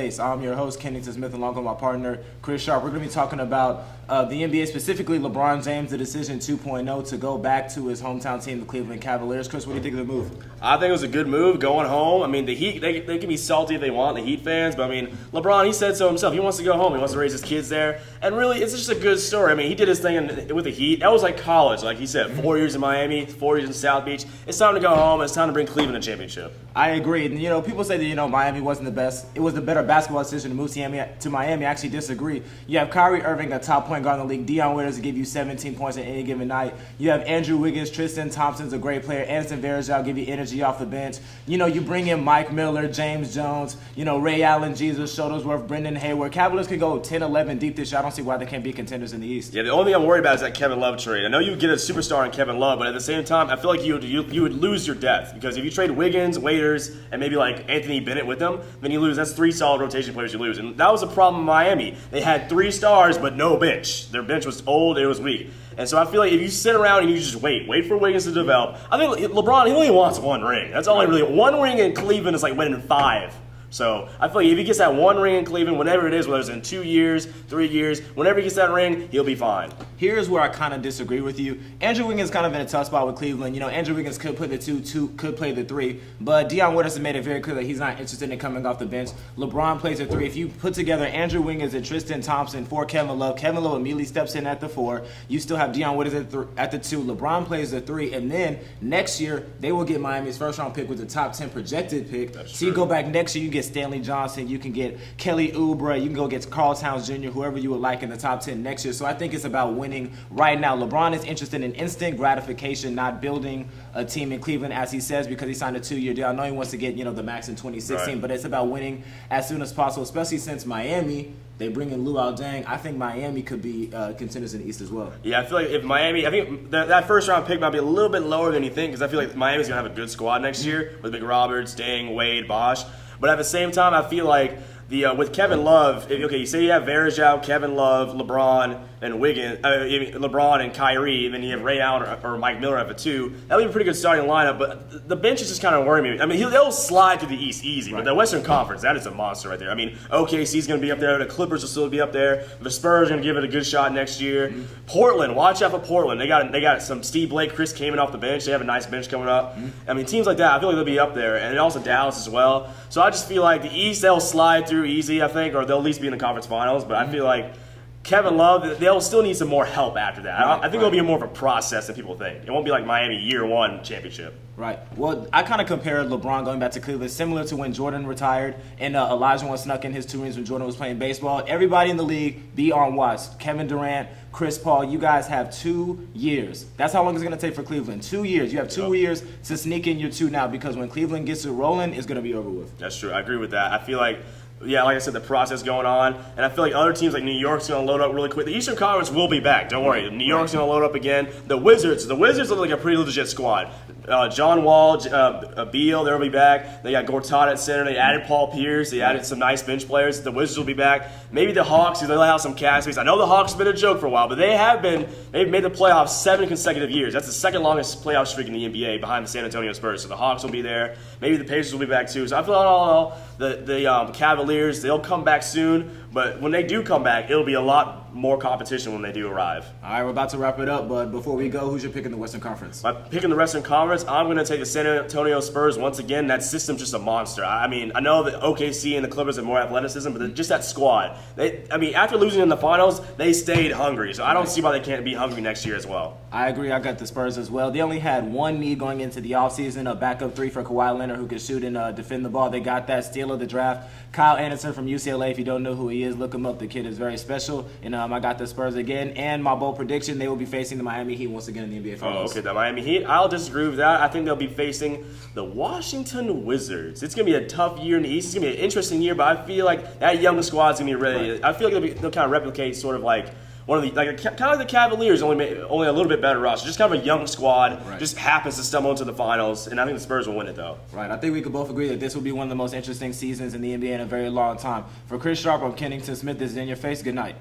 Face. I'm your host, Kennington Smith, along with my partner, Chris Sharp. We're going to be talking about the NBA, specifically LeBron James, the decision 2.0 to go back to his hometown team, the Cleveland Cavaliers. Chris, what do you think of the move? I think it was a good move, going home. I mean, the Heat, they can be salty if they want, the Heat fans, but I mean, LeBron, he said so himself. He wants to go home. He wants to raise his kids there. And really, it's just a good story. I mean, he did his thing with the Heat. That was like college. Like he said, 4 years in Miami, 4 years in South Beach. It's time to go home. It's time to bring Cleveland a championship. I agree. And, people say that, Miami wasn't the best. It was the better basketball decision to move to Miami. I actually disagree. You have Kyrie Irving, a top point guard in the league. Dion Waiters to give you 17 points at any given night. You have Andrew Wiggins, Tristan Thompson's a great player. Anderson Varejao give you energy off the bench. You bring in Mike Miller, James Jones, Ray Allen, Jesus, Shuttlesworth, Brendan Hayward. Cavaliers could go 10-11 deep this year. I don't see why they can't be contenders in the East. Yeah, the only thing I'm worried about is that Kevin Love trade. I know you get a superstar in Kevin Love, but at the same time, I feel like you would lose your depth, because if you trade Wiggins, Waiters, and maybe like Anthony Bennett with them, then you lose. That's 3 solid rotation players you lose. And that was a problem in Miami. They had 3 stars, but no bench. Their bench was old, it was weak. And so I feel like if you sit around and you just wait for Wiggins to develop, I think LeBron, he only wants 1 ring. That's all he really wants. 1 ring in Cleveland is like winning 5. So I feel like if he gets that 1 ring in Cleveland, whenever it is, whether it's in 2 years, 3 years, whenever he gets that ring, he'll be fine. Here's where I kind of disagree with you. Andrew Wiggins kind of in a tough spot with Cleveland. Andrew Wiggins could put the 2, could play the 3, but Dion Waiters has made it very clear that he's not interested in coming off the bench. LeBron plays the 3. If you put together Andrew Wiggins and Tristan Thompson for Kevin Love immediately steps in at the 4. You still have Dion Waiters at the 2. LeBron plays the 3, and then next year they will get Miami's first-round pick with the top 10 projected pick. That's so true. You go back next year, you get Stanley Johnson, you can get Kelly Oubre, you can go get Karl Towns Jr., whoever you would like in the top 10 next year. So I think it's about winning right now. LeBron is interested in instant gratification, not building a team in Cleveland, as he says, because he signed a 2-year deal. I know he wants to get, the max in 2016, right, but it's about winning as soon as possible, especially since Miami, they bring in Luol Deng. I think Miami could be contenders in the East as well. Yeah, I feel like if Miami, I think that first-round pick might be a little bit lower than you think, because I feel like Miami's going to have a good squad next year with McRoberts, Deng, Wade, Bosch. But at the same time, I feel like with Kevin Love, you say you have Varejao, Kevin Love, LeBron, and Wiggins, LeBron and Kyrie, and then you have Ray Allen or Mike Miller at the 2. That would be a pretty good starting lineup, but the bench is just kind of worrying me. I mean, they'll slide through the East easy, right, but the Western Conference, that is a monster right there. I mean, OKC's going to be up there, the Clippers will still be up there, the Spurs are going to give it a good shot next year. Mm-hmm. Portland, watch out for Portland. They got some Steve Blake, Chris Kaman off the bench. They have a nice bench coming up. Mm-hmm. I mean, teams like that, I feel like they'll be up there, and also Dallas as well. So I just feel like the East, they'll slide through easy, I think, or they'll at least be in the conference finals, but I feel like Kevin Love, they'll still need some more help after that. I think it'll be more of a process than people think. It won't be like Miami year 1 championship. Right. Well, I kind of compared LeBron going back to Cleveland similar to when Jordan retired and Elijah once snuck in his 2 rings when Jordan was playing baseball. Everybody in the league, be on watch. Kevin Durant, Chris Paul, you guys have 2 years. That's how long it's going to take for Cleveland. 2 years. You have 2 years to sneak in your 2 now, because when Cleveland gets it rolling, it's going to be over with. That's true. I agree with that. I feel like, yeah, like I said, the process going on, and I feel like other teams like New York's going to load up really quick. The Eastern Conference will be back. Don't worry. New York's going to load up again. The Wizards look like a pretty legit squad. John Wall, Beal, they'll be back. They got Gortat at center. They added Paul Pierce. They added some nice bench players. The Wizards will be back. Maybe the Hawks, they'll have some cap space. I know the Hawks have been a joke for a while, but they've made the playoffs 7 consecutive years. That's the second longest playoff streak in the NBA behind the San Antonio Spurs. So the Hawks will be there. Maybe the Pacers will be back too. So I feel all the Cavaliers, they'll come back soon. But when they do come back, it'll be a lot more competition when they do arrive. All right, we're about to wrap it up, but before we go, who's your pick in the Western Conference? My pick in the Western Conference, I'm going to take the San Antonio Spurs once again. That system's just a monster. I mean, I know that OKC and the Clippers have more athleticism, but just that squad. After losing in the finals, they stayed hungry. So I don't see why they can't be hungry next year as well. I agree. I got the Spurs as well. They only had 1 need going into the offseason, a backup 3 for Kawhi Leonard who could shoot and defend the ball. They got that steal of the draft. Kyle Anderson from UCLA, if you don't know who he is, look him up. The kid is very special. And I got the Spurs again. And my bold prediction, they will be facing the Miami Heat once again in the NBA Finals. Oh, okay, the Miami Heat. I'll disagree with that. I think they'll be facing the Washington Wizards. It's going to be a tough year in the East. It's going to be an interesting year, but I feel like that young squad's going to be ready. Right. I feel like they'll kind of replicate sort of like one of the kind of like the Cavaliers, only a little bit better roster. Just kind of a young squad, right, just happens to stumble into the finals, and I think the Spurs will win it though. Right. I think we could both agree that this will be one of the most interesting seasons in the NBA in a very long time. For Chris Sharp, I'm Kennington Smith. This is In Your Face. Good night.